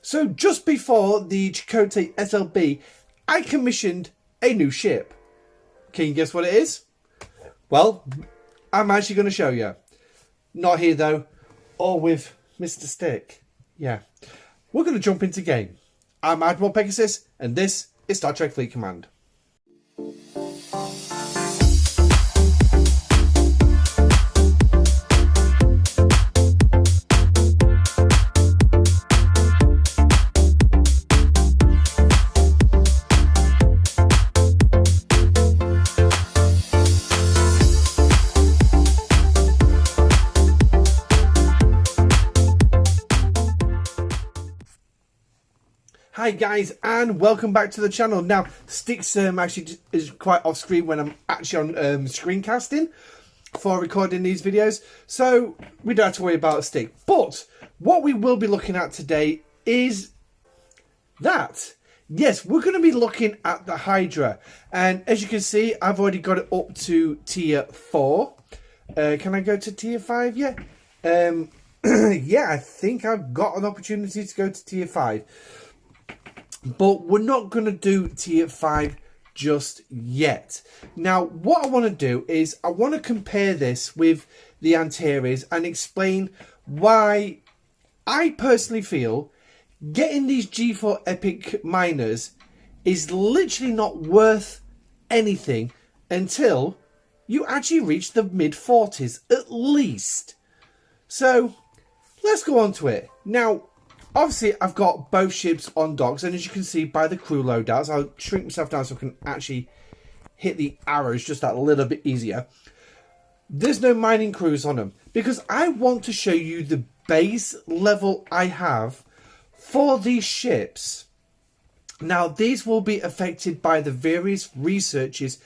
So just before the Chakotay SLB, I commissioned a new ship. Can you guess what it is? Well, I'm actually going to show you. Not here though, or with Mr. Stick. Yeah. We're going to jump into game. I'm Admiral Pegasus, and this is Star Trek Fleet Command. Hi guys, and welcome back to the channel. Now, Stick's actually is quite off screen when I'm actually on screencasting for recording these videos, so we don't have to worry about Stick. But what we will be looking at today is that. Yes, we're going to be looking at the Hydra, and as you can see, I've already got it up to tier 4. Can I go to tier 5 yet? Yeah, I think I've got an opportunity to go to tier 5. But we're not going to do tier 5 just yet. Now, what I want to do is I want to compare this with the Antares and explain why I personally feel getting these G4 Epic miners is literally not worth anything until you actually reach the mid-40s at least. So, let's go on to it. Now, obviously, I've got both ships on docks, and as you can see by the crew loadouts, I'll shrink myself down so I can actually hit the arrows just that little bit easier. There's no mining crews on them, because I want to show you the base level I have for these ships. Now, these will be affected by the various researches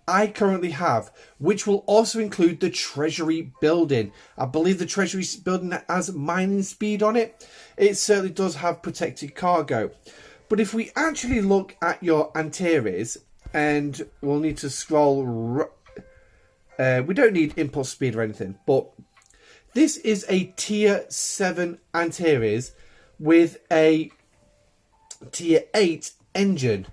I currently have, which will also include the Treasury building. I believe the Treasury building has mining speed on it. It certainly does have protected cargo. But if we actually look at your Antares, and we'll need to scroll, we don't need impulse speed or anything, but this is a tier 7 Antares with a tier 8 engine.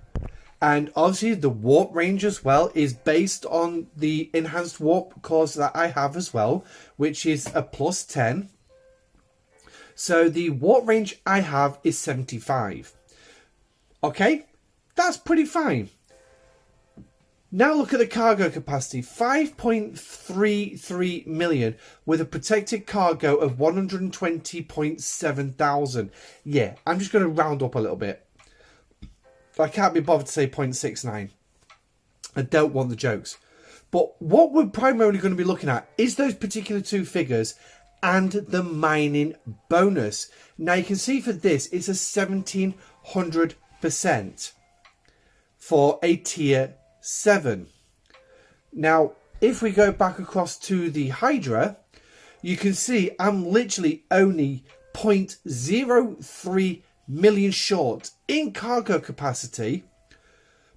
And obviously the warp range as well is based on the enhanced warp cores that I have as well, which is a plus 10. So the warp range I have is 75. Okay, that's pretty fine. Now look at the cargo capacity, 5.33 million with a protected cargo of 120.7 thousand. Yeah, I'm just going to round up a little bit. I can't be bothered to say 0.69. I don't want the jokes. But what we're primarily going to be looking at is those particular two figures and the mining bonus. Now you can see for this, it's a 1700% for a tier 7. Now, if we go back across to the Hydra, you can see I'm literally only 0.03 million short in cargo capacity,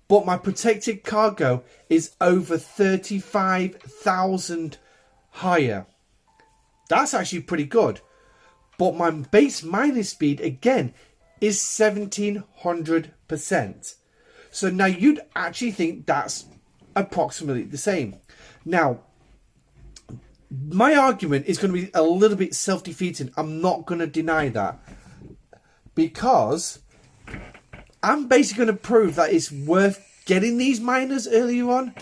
but my protected cargo is over 35,000 higher. That's actually pretty good. But my base mining speed again is 1700%. So now you'd actually think that's approximately the same. Now, my argument is going to be a little bit self-defeating. I'm not going to deny that, because I'm basically going to prove that it's worth getting these miners earlier on.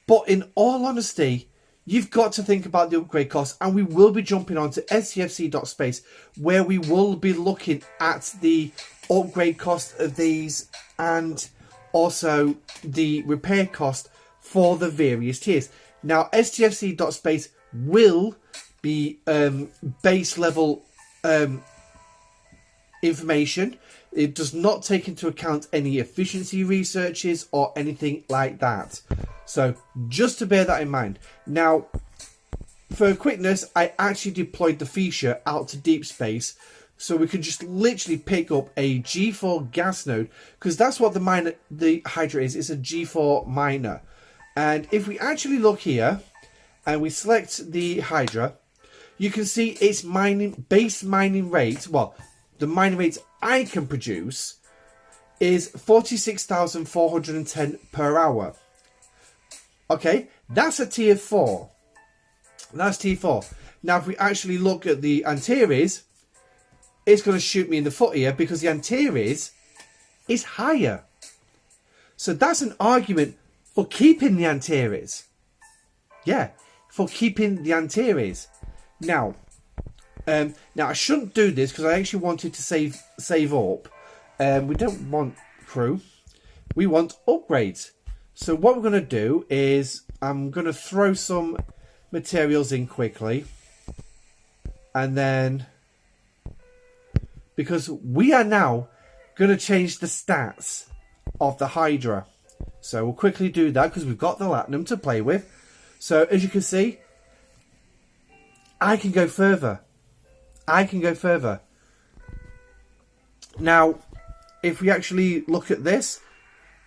But in all honesty, you've got to think about the upgrade costs, and we will be jumping on to stfc.space, where we will be looking at the upgrade cost of these and also the repair cost for the various tiers. Now, stfc.space will be base level information. It does not take into account any efficiency researches or anything like that. So just to bear that in mind. Now, for quickness, I actually deployed the feature out to deep space, so we can just literally pick up a G4 gas node, because that's what the Hydra is. It's a G4 miner. And if we actually look here and we select the Hydra, you can see its base mining rate, well, the mining rates I can produce is 46,410 per hour. Okay, that's a tier 4. That's tier 4. Now, if we actually look at the Antares, it's going to shoot me in the foot here because the Antares is higher. So that's an argument for keeping the Antares. Yeah, for keeping the Antares. Now I shouldn't do this because I actually wanted to save up. We don't want crew. We want upgrades. So what we're going to do is I'm going to throw some materials in quickly. And then, because we are now going to change the stats of the Hydra. So we'll quickly do that because we've got the Latinum to play with. So as you can see, I can go further. I can go further. Now, if we actually look at this,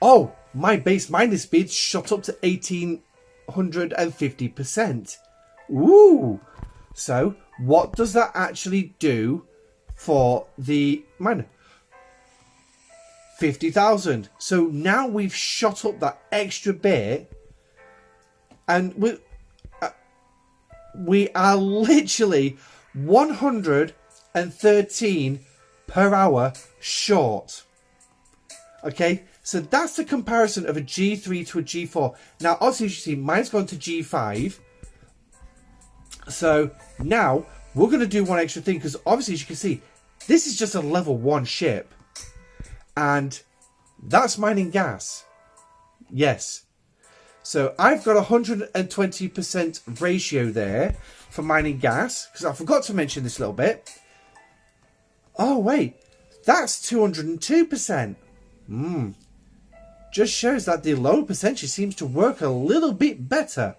oh, my base mining speed shot up to 1850%. Ooh! So, what does that actually do for the miner? 50,000. So now we've shot up that extra bit, and we are literally 113 per hour short. Okay, so that's the comparison of a G3 to a G4. Now, obviously, as you see, mine's gone to G5. So now we're going to do one extra thing because obviously, as you can see, this is just a level 1 ship. And that's mining gas. Yes. So I've got 120% ratio there for mining gas. Because I forgot to mention this a little bit. Oh, wait. That's 202%. Just shows that the low percentage seems to work a little bit better.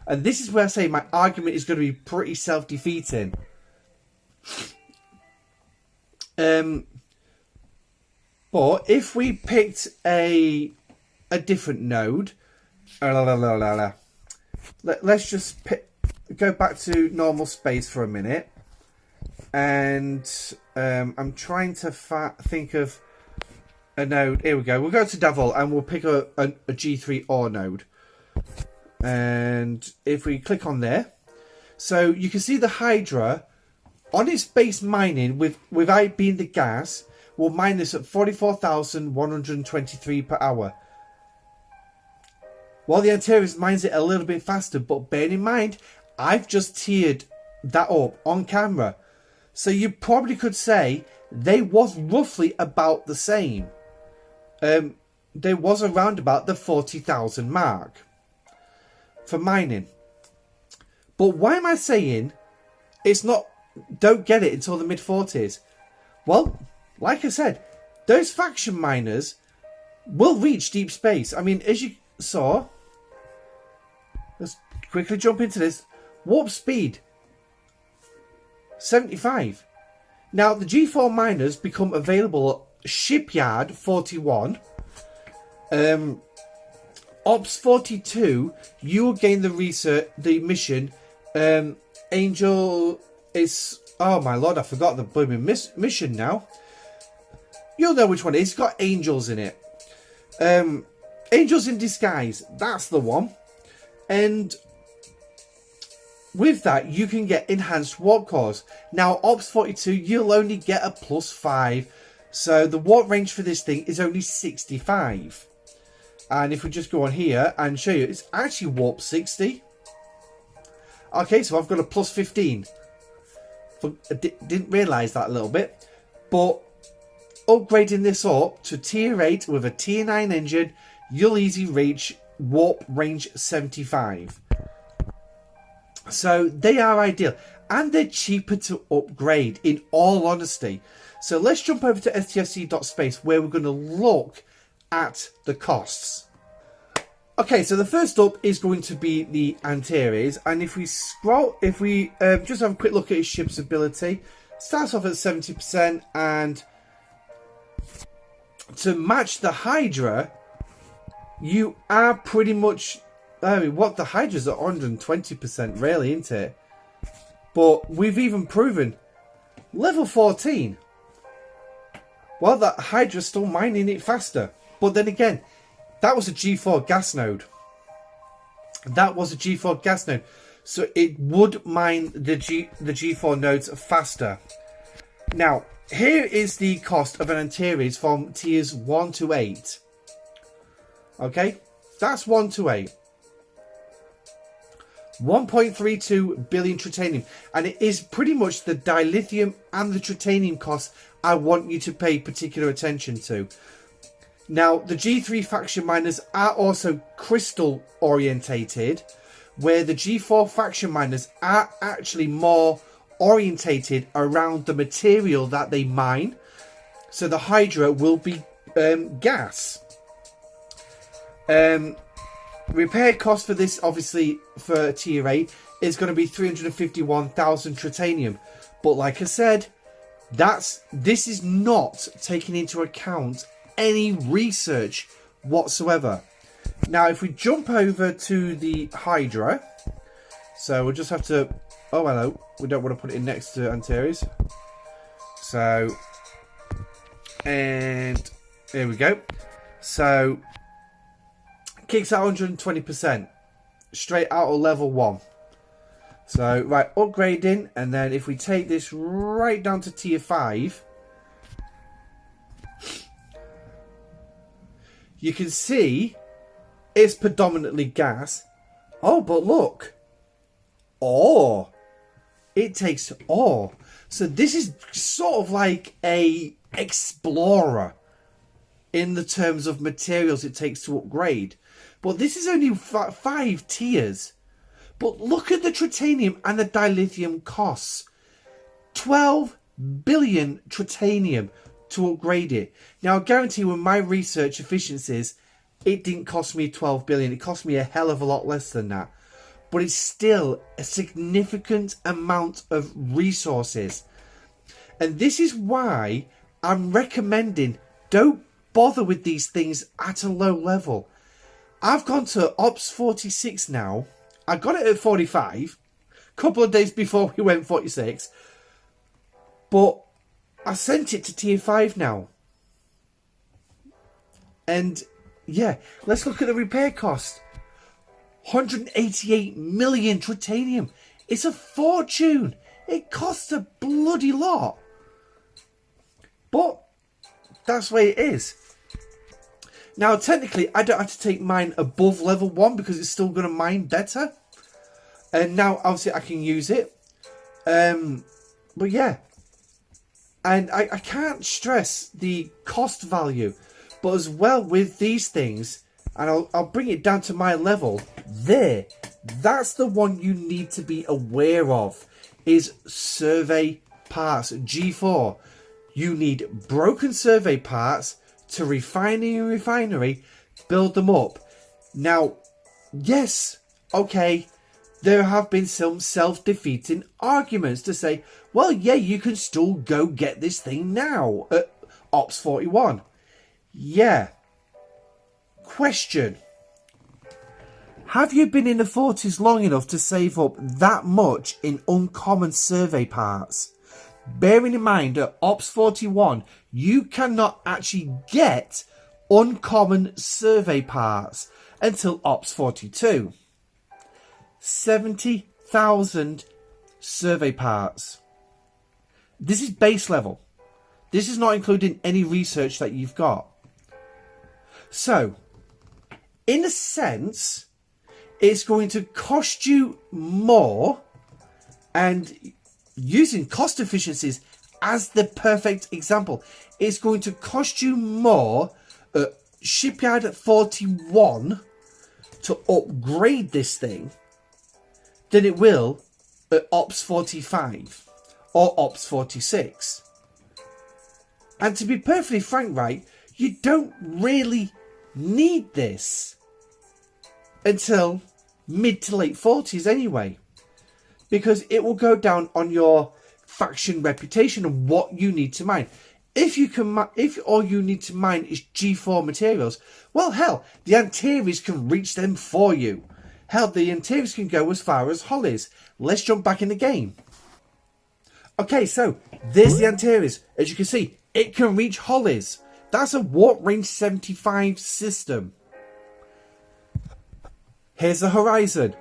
And this is where I say my argument is going to be pretty self-defeating. But if we picked a different node, let's just go back to normal space for a minute, and I'm trying to think of a node. Here we go. We'll go to Devil and we'll pick a G3 ore node. And if we click on there, so you can see the Hydra on its base mining without being the gas. We'll mine this at 44,123 per hour. While the Antares mines it a little bit faster, but bear in mind, I've just tiered that up on camera. So you probably could say they was roughly about the same. There was around about the 40,000 mark for mining. But why am I saying it's not, don't get it until the mid-40s? Well, like I said, those faction miners will reach deep space. I mean, as you saw, let's quickly jump into this. Warp speed, 75. Now, the G4 miners become available at Shipyard 41. Ops 42, you will gain the mission. Angel is... Oh, my lord, I forgot the blooming mission now. You'll know which one it is. It's got angels in it. Angels in Disguise. That's the one. And with that, you can get enhanced warp cores. Now, Ops 42, you'll only get a +5. So the warp range for this thing is only 65. And if we just go on here and show you, it's actually warp 60. Okay, so I've got a +15. I didn't realise that a little bit. But upgrading this up to tier 8 with a tier 9 engine, you'll easily reach warp range 75. So they are ideal. And they're cheaper to upgrade, in all honesty. So let's jump over to stfc.space where we're going to look at the costs. Okay, so the first up is going to be the Antares, and if we scroll, if we just have a quick look at his ship's ability, starts off at 70%, and to match the Hydra, you are pretty much, I mean, what the Hydra's at 120%, really, isn't it? But we've even proven level 14, Well, that Hydra's still mining it faster. But then again, that was a G4 gas node. That was a G4 gas node. So it would mine the G4 nodes faster. Now, here is the cost of an Antares from tiers 1 to 8. Okay, that's 1 to 8. 1.32 billion tritanium. And it is pretty much the dilithium and the tritanium costs I want you to pay particular attention to. Now, the G3 faction miners are also crystal orientated, where the G4 faction miners are actually more orientated around the material that they mine. So the Hydra will be gas. Repair cost for this, obviously, for tier 8 is going to be 351,000 tritanium. But like I said, this is not taking into account any research whatsoever. Now, if we jump over to the Hydra, so we'll just have to... Oh, hello. We don't want to put it in next to Antares. So, and here we go. So, kicks out 120%. Straight out of level 1. So, right, upgrading. And then if we take this right down to tier 5... you can see it's predominantly gas. Oh, but look. Ore. It takes ore. So this is sort of like a explorer in the terms of materials it takes to upgrade. But this is only 5 tiers. But look at the tritanium and the dilithium costs. 12 billion tritanium to upgrade it. Now, I guarantee with my research efficiencies, it didn't cost me 12 billion. It cost me a hell of a lot less than that. But it's still a significant amount of resources. And this is why I'm recommending don't bother with these things at a low level. I've gone to Ops 46 now. I got it at 45. A couple of days before we went 46. But I sent it to tier 5 now. And yeah, let's look at the repair cost. 188 million tritanium. It's a fortune. It costs a bloody lot. But that's the way it is. Now, technically, I don't have to take mine above level 1 because it's still going to mine better. And now, obviously, I can use it. But yeah. And I can't stress the cost value. But as well with these things, and I'll bring it down to my level, there. That's the one you need to be aware of, is survey parts. G4. You need broken survey parts to refinery, build them up. Now, yes, okay, there have been some self-defeating arguments to say, well, yeah, you can still go get this thing now at Ops 41. Yeah. Question. Have you been in the 40s long enough to save up that much in uncommon survey parts? Bearing in mind at Ops 41, you cannot actually get uncommon survey parts until Ops 42. 70,000 survey parts. This is base level. This is not including any research that you've got. So, in a sense, it's going to cost you more, and using cost efficiencies as the perfect example, it's going to cost you more at Shipyard 41 to upgrade this thing than it will at Ops 45 or Ops 46. And to be perfectly frank, right, you don't really need this until mid to late 40s anyway, because it will go down on your faction reputation and what you need to mine. If all you need to mine is G4 materials, well, hell, the Antares can reach them for you. Hell, the Antares can go as far as Hollies. Let's jump back in the game. Okay, so there's the Antares. As you can see, It can reach Hollies. That's a warp range 75 system. Here's the Horizon.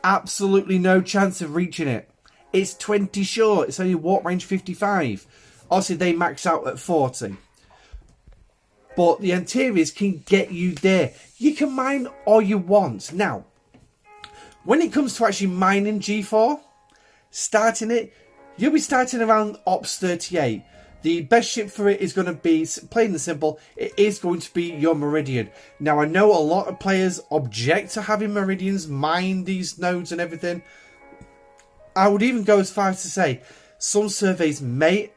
Absolutely no chance of reaching it. It's 20 short. It's only warp range 55. Obviously, they max out at 40. But the Antares can get you there. You can mine all you want. Now, when it comes to actually mining G4, starting it, you'll be starting around Ops 38. The best ship for it is going to be, plain and simple, it is going to be your Meridian. Now, I know a lot of players object to having Meridians mine these nodes and everything. I would even go as far as to say some servers may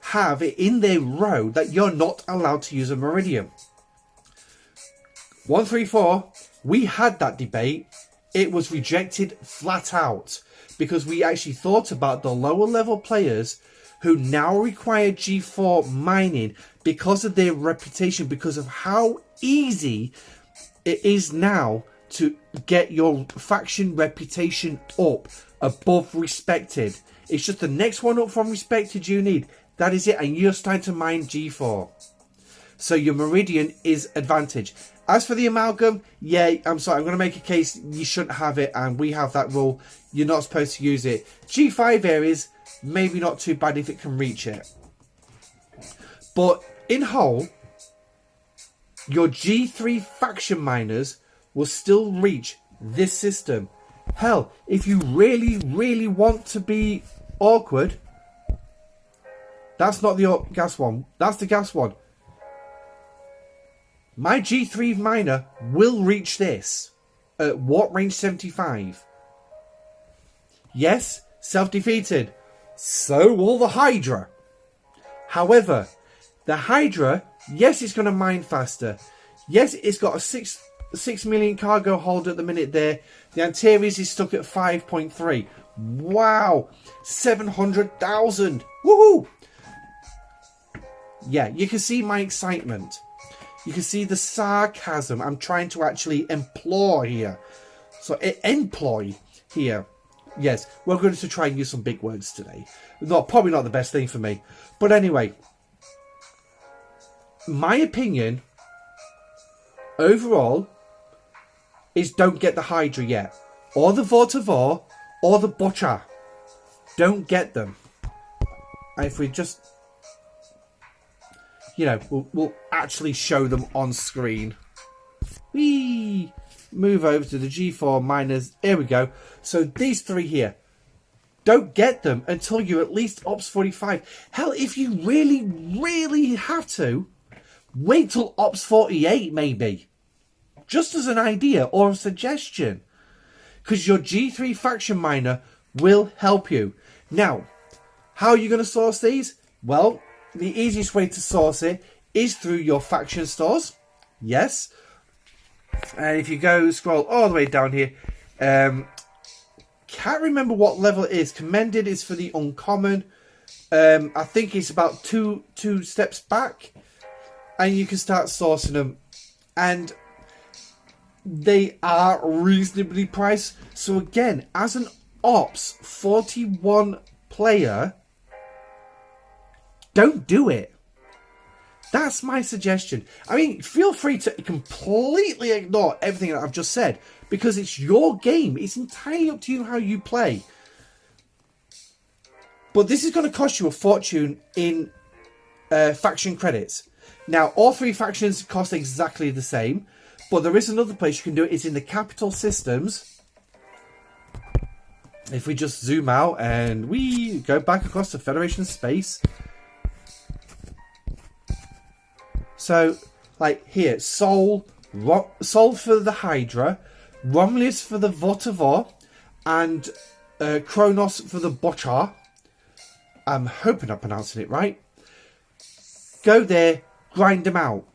have it in their road that you're not allowed to use a Meridian. 134, we had that debate. It was rejected flat out because we actually thought about the lower level players who now require G4 mining because of their reputation, because of how easy it is now to get your faction reputation up above respected. It's just the next one up from respected you need. That is it, and you're starting to mine G4. So your Meridian is advantage. As for the Amalgam, yeah, I'm sorry, I'm going to make a case you shouldn't have it, and we have that rule. You're not supposed to use it. G5 areas, maybe not too bad if it can reach it. But in whole, your G3 faction miners will still reach this system. Hell, if you really, really want to be awkward, that's not the gas one. That's the gas one. My G3 miner will reach this at warp range 75. Yes, self-defeated. So will the Hydra. However, the Hydra, yes, it's going to mine faster. Yes, it's got a 6 million cargo hold at the minute there. The Antares is stuck at 5.3. Wow, 700,000. Woohoo! Yeah, you can see my excitement. You can see the sarcasm I'm trying to actually employ here. So, employ here. Yes, we're going to try and use some big words today. Probably not the best thing for me. But anyway, my opinion, overall, is don't get the Hydra yet. Or the Vortivore, or the Butcher. Don't get them. And if we just... you know, we'll actually show them on screen. Whee! Move over to the G4 miners. Here we go. So these three here. Don't get them until you're at least Ops 45. Hell, if you really, really have to, wait till Ops 48 maybe. Just as an idea or a suggestion. Because your G3 faction miner will help you. Now, how are you going to source these? Well, the easiest way to source it is through your faction stores. Yes. And if you go scroll all the way down here, can't remember what level it is. Commended is for the uncommon. I think it's about two steps back, and you can start sourcing them, and they are reasonably priced. So again, as an Ops 41 player, don't do it. That's my suggestion. I mean, feel free to completely ignore everything that I've just said, because it's your game. It's entirely up to you how you play. But this is going to cost you a fortune in faction credits. Now, all three factions cost exactly the same, but there is another place you can do it. It's in the capital systems. If we just zoom out and we go back across the Federation space. So, like here, Sol for the Hydra, Romulus for the Vortivore, and Kronos for the Butcher. I'm hoping I'm pronouncing it right. Go there, grind them out.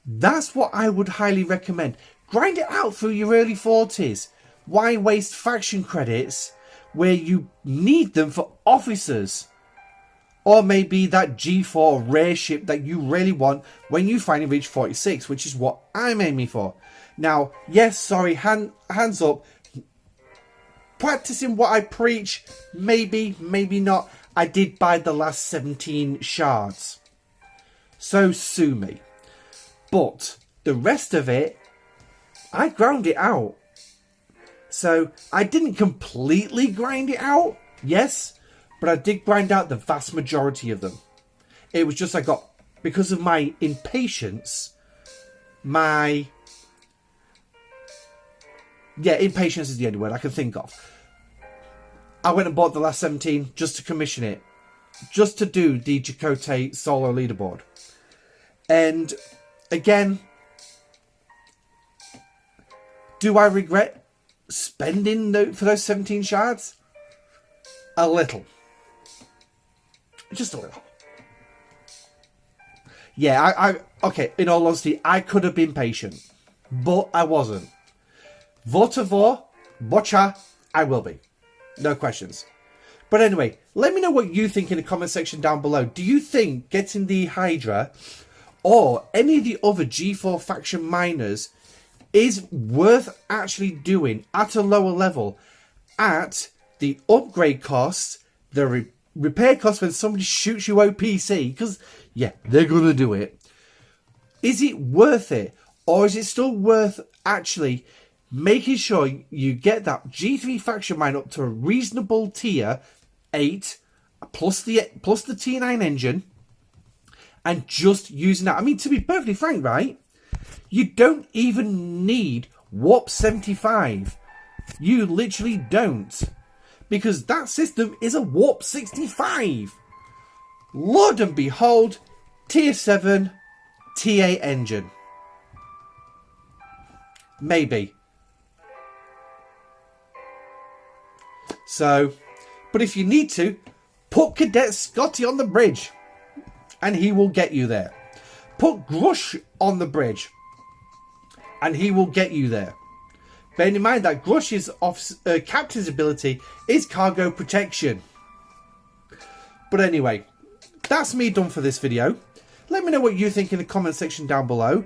That's what I would highly recommend. Grind it out through your early 40s. Why waste faction credits where you need them for officers? Or maybe that G4 rare ship that you really want when you finally reach 46, which is what I'm aiming for. Now, yes, sorry, hands up. Practicing what I preach, maybe, maybe not. I did buy the last 17 shards. So sue me. But the rest of it, I ground it out. So I didn't completely grind it out, yes, but I did grind out the vast majority of them. It was just because of my impatience, impatience is the only word I can think of. I went and bought the last 17 just to commission it. Just to do the Chakotay solo leaderboard. And again, do I regret spending for those 17 shards? A little. Just a little. Yeah, okay, in all honesty, I could have been patient. But I wasn't. Votovor, Bocha, I will be. No questions. But anyway, let me know what you think in the comment section down below. Do you think getting the Hydra or any of the other G4 faction miners is worth actually doing at a lower level at the upgrade costs, the repair costs when somebody shoots you OPC? Because, yeah, they're going to do it. Is it worth it? Or is it still worth actually making sure you get that G3 faction mine up to a reasonable tier 8 plus the T9 engine and just using that? I mean, to be perfectly frank, right? You don't even need Warp 75. You literally don't. Because that system is a Warp 65. Lord and behold, tier 7 T8 engine. Maybe. So, but if you need to, put Cadet Scotty on the bridge and he will get you there. Put Grush on the bridge and he will get you there. Bearing in mind that Grush's captain's ability is cargo protection. But anyway, that's me done for this video. Let me know what you think in the comment section down below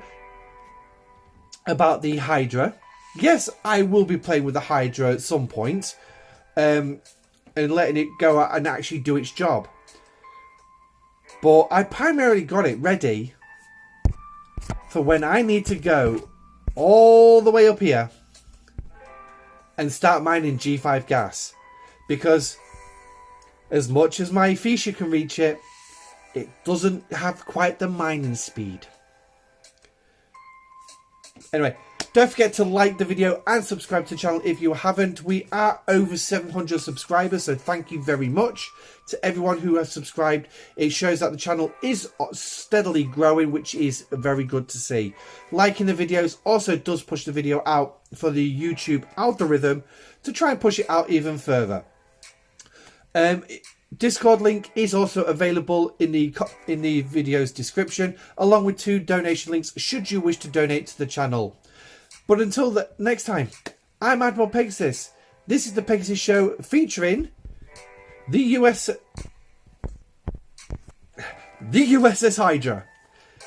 about the Hydra. Yes, I will be playing with the Hydra at some point. And letting it go out and actually do its job. But I primarily got it ready for when I need to go all the way up here and start mining G5 gas. Because as much as my Fisher can reach it, it doesn't have quite the mining speed. Anyway, don't forget to like the video and subscribe to the channel if you haven't. We are over 700 subscribers, so thank you very much to everyone who has subscribed. It shows that the channel is steadily growing, which is very good to see. Liking the videos also does push the video out for the YouTube algorithm to try and push it out even further. Discord link is also available in the video's description, along with 2 donation links should you wish to donate to the channel. But until the next time, I'm Admiral Pegasus. This is the Pegasus Show featuring the USS Hydra.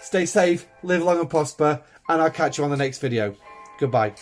Stay safe, live long and prosper, and I'll catch you on the next video. Goodbye.